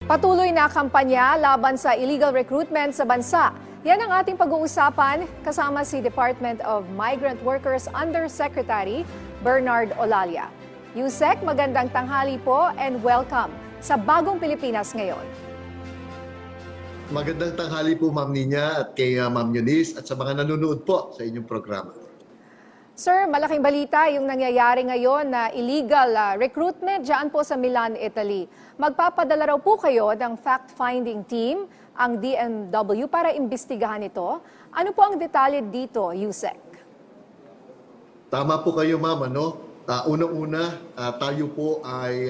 Patuloy na kampanya laban sa illegal recruitment sa bansa. Yan ang ating pag-uusapan kasama si Department of Migrant Workers Undersecretary Bernard Olalia. Yusek, magandang tanghali po and welcome sa Bagong Pilipinas Ngayon. Magandang tanghali po Ma'am Nina at kay Ma'am Eunice at sa mga nanonood po sa inyong programa. Sir, malaking balita yung nangyayari ngayon na illegal recruitment dyan po sa Milan, Italy. Magpapadala raw po kayo ng fact-finding team, ang DMW, para imbestigahan ito. Ano po ang detalye dito, Yusek? Tama po kayo Ma'am. Unang-una, tayo po ay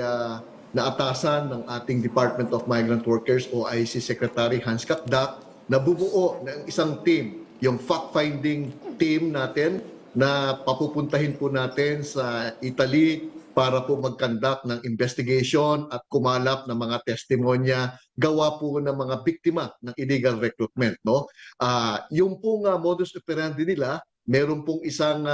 naatasan ng ating Department of Migrant Workers o IC Secretary Hans Kapdak na bumuo ng isang team, yung fact-finding team natin na papupuntahin po natin sa Italy para po mag-conduct ng investigation at kumalap ng mga testimonya gawa po ng mga biktima ng illegal recruitment. Yung pong modus operandi nila, meron pong isang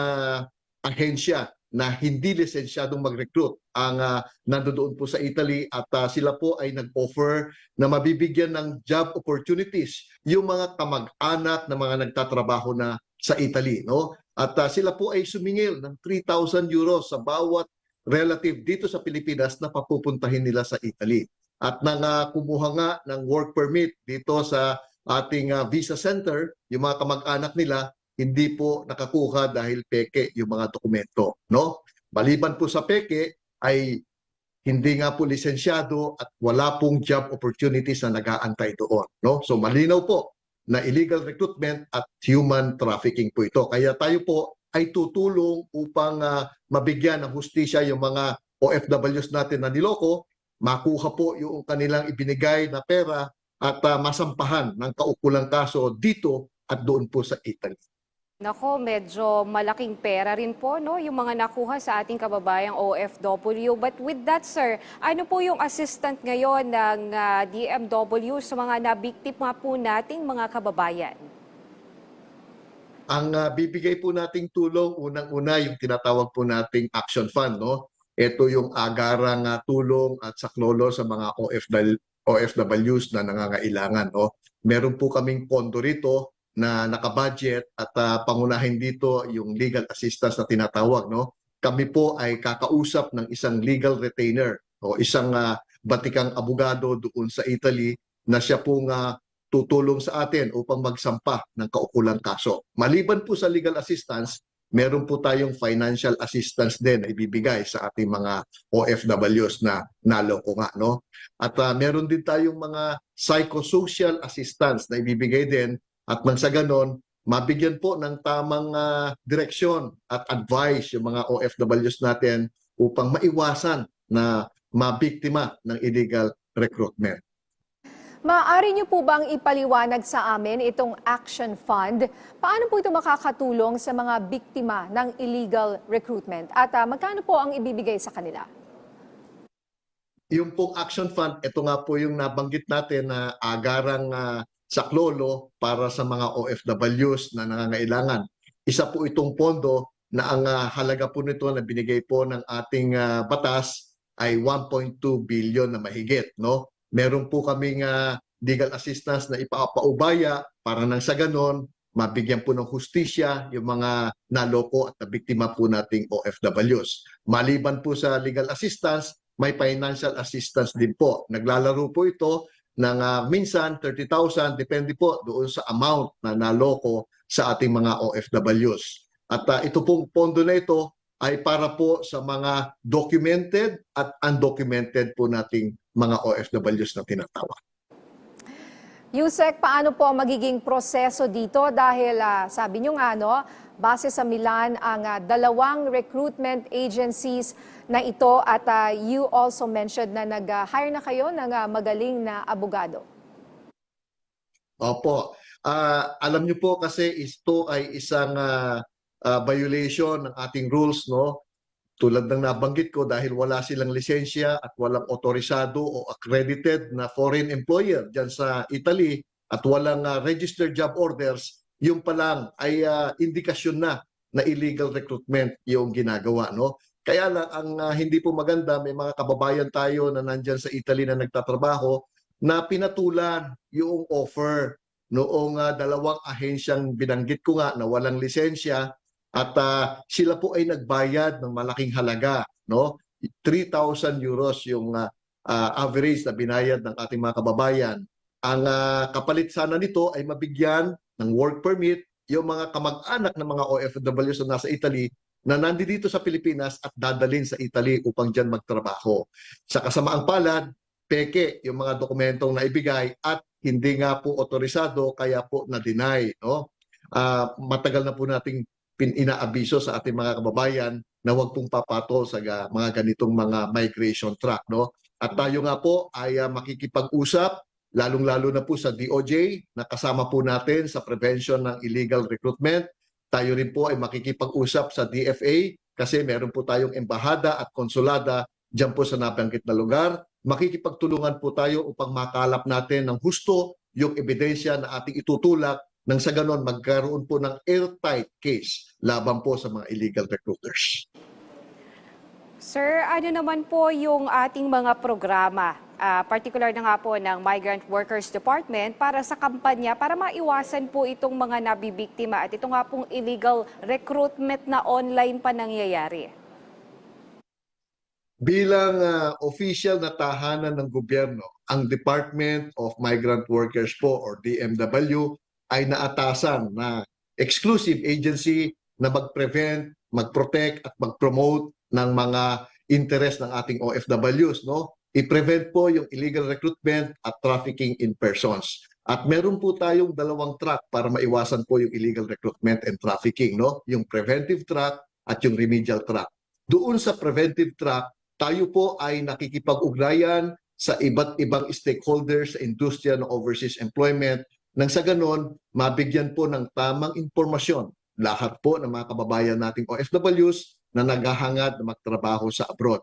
ahensya na hindi lisensyadong mag-recruit ang nandoon po sa Italy at sila po ay nag-offer na mabibigyan ng job opportunities yung mga kamag-anak na mga nagtatrabaho na sa Italy. At sila po ay sumingil ng 3,000 euros sa bawat relative dito sa Pilipinas na papupuntahin nila sa Italy. At nang kumuha nga ng work permit dito sa ating visa center, yung mga kamag-anak nila, hindi po nakakuha dahil peke yung mga dokumento. Maliban po sa peke, ay hindi nga po lisensyado at wala pong job opportunities na nag-aantay doon. So malinaw po na illegal recruitment at human trafficking po ito. Kaya tayo po ay tutulong upang mabigyan ng hustisya yung mga OFWs natin na niloko, makuha po yung kanilang ibinigay na pera at masampahan ng kaukulang kaso dito at doon po sa Italy. Nako, medyo malaking pera rin po, no, yung mga nakuha sa ating kababayang OFW. But with that, sir, ano po yung assistant ngayon ng DMW sa mga nabiktima po nating mga kababayan? Ang bibigay po nating tulong, unang-una yung tinatawag po nating Action Fund. Ito yung agarang tulong at saklolo sa mga OFWs na nangangailangan. Meron po kaming pondo rito na nakabudget at pangunahin dito yung legal assistance na tinatawag. Kami po ay kakausap ng isang legal retainer o isang batikang abogado doon sa Italy na siya pong tutulong sa atin upang magsampa ng kaukulang kaso. Maliban po sa legal assistance, meron po tayong financial assistance din na ibibigay sa ating mga OFWs na naloko nga. At meron din tayong mga psychosocial assistance na ibibigay din. At nang sa ganon, mabigyan po ng tamang direksyon at advice yung mga OFWs natin upang maiwasan na mabiktima ng illegal recruitment. Maaari niyo po bang ipaliwanag sa amin itong Action Fund? Paano po ito makakatulong sa mga biktima ng illegal recruitment? At magkano po ang ibibigay sa kanila? Yung pong Action Fund, ito nga po yung nabanggit natin na agarang saklolo para sa mga OFWs na nangangailangan. Isa po itong pondo na ang halaga po nito na binigay po ng ating batas ay 1.2 billion na mahigit. Meron po kaming legal assistance na ipapaubaya para nang sa ganon, mabigyan po ng hustisya yung mga naloko at nabiktima po nating OFWs. Maliban po sa legal assistance, may financial assistance din po. Naglalaro po ito ng minsan 30,000, depende po doon sa amount na naloko sa ating mga OFWs. At ito pong pondo na ito ay para po sa mga documented at undocumented po nating mga OFWs na tinatawag. Yusek, paano po ang magiging proseso dito? Dahil sabi nyo nga, base sa Milan ang dalawang recruitment agencies na ito at you also mentioned na nag-hire na kayo ng magaling na abogado. Opo. Alam niyo po kasi ito ay isang violation ng ating rules. Tulad ng nabanggit ko, dahil wala silang lisensya at walang otorisado o accredited na foreign employer dyan sa Italy at walang registered job orders, yung pa lang ay indikasyon na illegal recruitment yung ginagawa. Kaya lang, ang hindi po maganda, may mga kababayan tayo na nandyan sa Italy na nagtatrabaho na pinatulan yung offer noong dalawang ahensyang binanggit ko nga na walang lisensya at sila po ay nagbayad ng malaking halaga, no? 3,000 euros yung average na binayad ng ating mga kababayan. Ang kapalit sana nito ay mabigyan ng work permit yung mga kamag-anak ng mga OFWs na nasa Italy na nandito sa Pilipinas at dadalhin sa Italy upang dyan magtrabaho. Sa kasamaang palad, peke yung mga dokumentong naibigay at hindi nga po otorisado kaya po na-deny. No? Matagal na po nating inaabiso sa ating mga kababayan na huwag pong papatol sa mga ganitong mga migration track. No? At tayo nga po ay makikipag-usap lalong-lalo na po sa DOJ na kasama po natin sa prevention ng illegal recruitment. Tayo rin po ay makikipag-usap sa DFA kasi meron po tayong embahada at konsulada dyan po sa nabanggit na lugar. Makikipagtulungan po tayo upang makalap natin ng husto yung ebidensya na ating itutulak nang sa ganon magkaroon po ng airtight case laban po sa mga illegal recruiters. Sir, ano naman po yung ating mga programa, particular na nga po ng Migrant Workers Department para sa kampanya para maiwasan po itong mga nabibiktima at ito nga pong illegal recruitment na online pa nangyayari? Bilang official na tahanan ng gobyerno, ang Department of Migrant Workers po or DMW ay naatasan na exclusive agency na mag-prevent, mag-protect at mag-promote ng mga interest ng ating OFWs, no? I-prevent po yung illegal recruitment at trafficking in persons. At meron po tayong dalawang track para maiwasan po yung illegal recruitment and trafficking, no? Yung preventive track at yung remedial track. Doon sa preventive track, tayo po ay nakikipag-ugnayan sa iba't ibang stakeholders sa industriya ng overseas employment nang sa ganon, mabigyan po ng tamang impormasyon lahat po ng mga kababayan nating OFWs na naghahangad na magtrabaho sa abroad.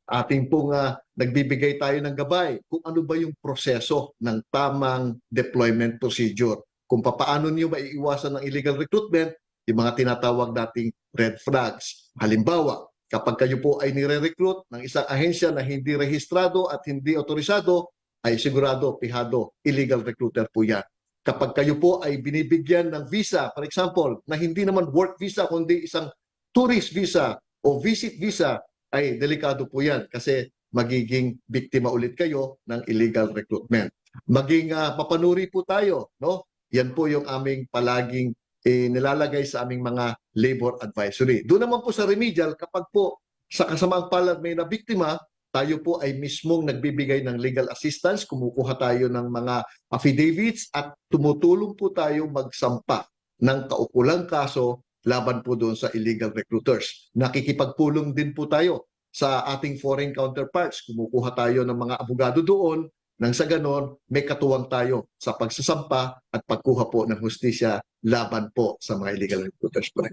Ating pong nagbibigay tayo ng gabay kung ano ba yung proseso ng tamang deployment procedure. Kung paano niyo maiiwasan ng illegal recruitment, yung mga tinatawag nating red flags. Halimbawa, kapag kayo po ay nire-recruit ng isang ahensya na hindi rehistrado at hindi otorisado, ay sigurado, pihado, illegal recruiter po yan. Kapag kayo po ay binibigyan ng visa, for example, na hindi naman work visa kundi isang tourist visa o visit visa, ay delikado po yan kasi magiging biktima ulit kayo ng illegal recruitment. Maging papanuri po tayo, no? Yan po yung aming palaging nilalagay sa aming mga labor advisory. Doon naman po sa remedial, kapag po sa kasamaang palad may nabiktima, tayo po ay mismong nagbibigay ng legal assistance, kumukuha tayo ng mga affidavits at tumutulong po tayo magsampa ng kaukulang kaso laban po doon sa illegal recruiters. Nakikipagpulong din po tayo sa ating foreign counterparts. Kumukuha tayo ng mga abogado doon nang sa ganon may katuwang tayo sa pagsasampa at pagkuha po ng hustisya laban po sa mga illegal recruiters po.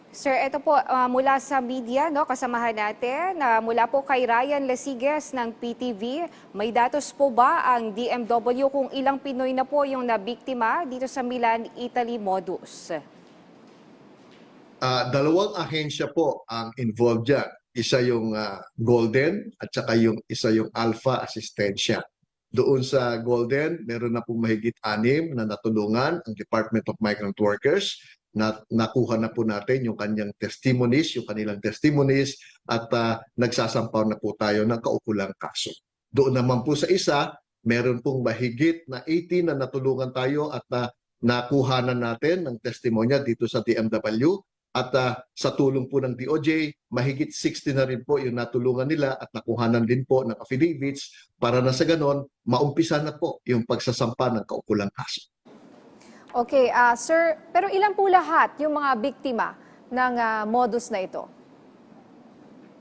Sir, ito po mula sa media, no, kasamahan natin, mula po kay Ryan Lesigues ng PTV, may datos po ba ang DMW kung ilang Pinoy na po yung nabiktima dito sa Milan, Italy modus? Dalawang ahensya po ang involved dyan. Isa yung Golden at saka yung isa yung Alpha Assistensya. Doon sa Golden, meron na pong mahigit 6 na natulungan ang Department of Migrant Workers. Nakuha na po natin yung kanyang testimonies, yung kanilang testimonies at nagsasampaw na po tayo ng kaukulang kaso. Doon naman po sa isa, meron pong mahigit na 18 na natulungan tayo at nakuha na natin ng testimonya dito sa DMW. At sa tulong po ng DOJ, mahigit 60 na rin po yung natulungan nila at nakuhanan din po ng affidavits para na sa ganon, maumpisa na po yung pagsasampa ng kaukulang kaso. Okay, sir, pero ilan po lahat yung mga biktima ng modus na ito?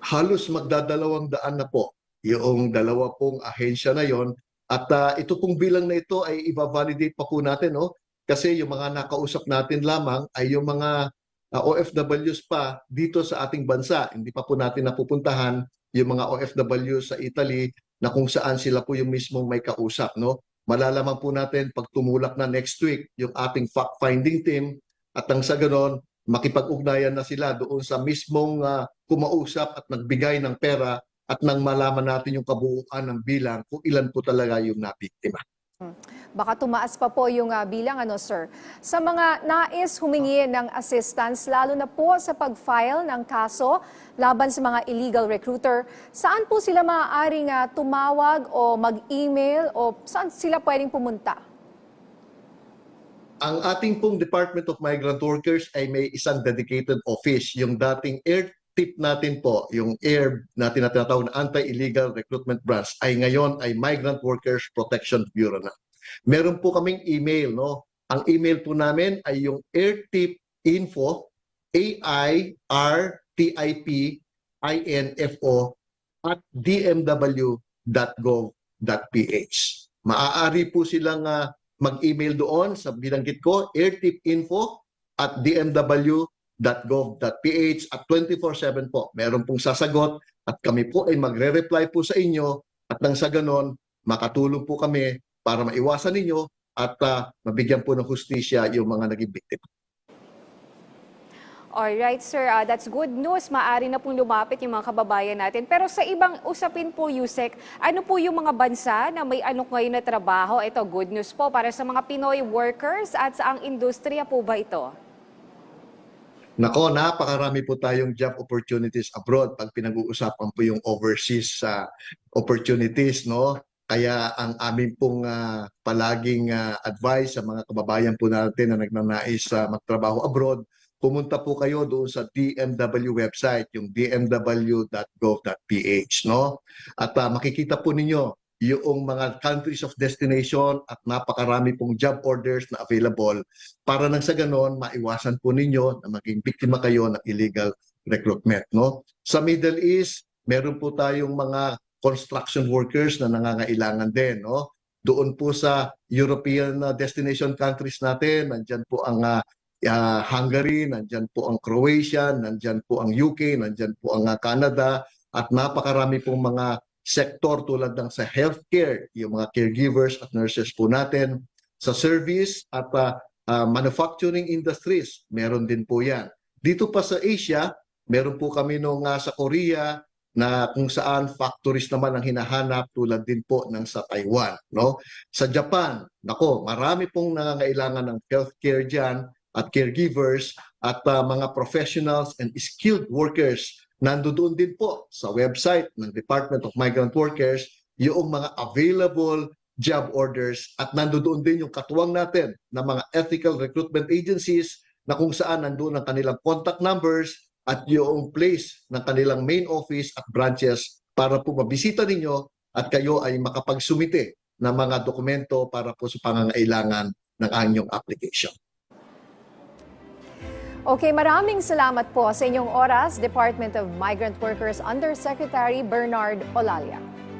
Halos magdadalawang daan na po yung dalawa pong ahensya na yon at ito pong bilang na ito ay i-validate pa po natin, no? Kasi yung mga nakausap natin lamang ay yung mga OFWs pa dito sa ating bansa. Hindi pa po natin napupuntahan yung mga OFWs sa Italy na kung saan sila po yung mismong may kausap, no? Malalaman po natin pag tumulak na next week yung ating fact-finding team at nang sa ganon, makipag-ugnayan na sila doon sa mismong kumausap at nagbigay ng pera at nang malaman natin yung kabuuan ng bilang kung ilan po talaga yung nabiktima. Baka tumaas pa po yung bilang, sir. Sa mga nais humingi ng assistance, lalo na po sa pag-file ng kaso laban sa mga illegal recruiter, saan po sila maaaring tumawag o mag-email o saan sila pwedeng pumunta? Ang ating pong Department of Migrant Workers ay may isang dedicated office. Yung dating AIRTIP natin po, yung AIR natin na tinatawag na Anti-Illegal Recruitment Branch, ay ngayon ay Migrant Workers Protection Bureau na. Meron po kaming email, no? Ang email po namin ay yung airtipinfo, AIRTIPINFO @dmw.gov.ph. Maaari po silang mag-email doon sa binanggit ko, airtipinfo @dmw.gov.ph at 24/7 po. Meron pong sasagot at kami po ay magre-reply po sa inyo at nang sa ganon, makatulong po kami para maiwasan ninyo at mabigyan po ng hustisya yung mga naging biktima. Alright, sir. That's good news. Maaari na pong lumapit yung mga kababayan natin. Pero sa ibang usapin po, Yusek, ano po yung mga bansa na may alok ngayon na trabaho? Ito, good news po para sa mga Pinoy workers at saang industriya po ba ito? Nako, napakarami po tayong job opportunities abroad pag pinag-uusapan po yung overseas opportunities, no? Kaya ang amin pong palaging advice sa mga kababayan po natin na nagnanais magtrabaho abroad, pumunta po kayo doon sa DMW website, yung dmw.gov.ph, no? At makikita po ninyo yung mga countries of destination at napakarami pong job orders na available para nang sa ganon maiwasan po ninyo na maging biktima kayo ng illegal recruitment, no? Sa Middle East, meron po tayong mga construction workers na nangangailangan din, no? Doon po sa European destination countries natin, nandyan po ang Hungary, nandyan po ang Croatia, nandyan po ang UK, nandyan po ang Canada, at napakarami pong mga sektor tulad ng sa healthcare, yung mga caregivers at nurses po natin, sa service at manufacturing industries, meron din po yan. Dito pa sa Asia, meron po kami nung sa Korea na kung saan factories naman ang hinahanap tulad din po ng sa Taiwan, no? Sa Japan, nako, marami pong nangangailangan ng healthcare diyan at caregivers at mga professionals and skilled workers. Nandoon din po sa website ng Department of Migrant Workers yung mga available job orders at nandoon din yung katuwang natin ng mga ethical recruitment agencies na kung saan nandoon ang kanilang contact numbers at yung place ng kanilang main office at branches para po mabisita ninyo at kayo ay makapagsumite ng mga dokumento para po sa pangangailangan ng inyong application. Okay, maraming salamat po sa inyong oras, Department of Migrant Workers Undersecretary Bernard Olalia.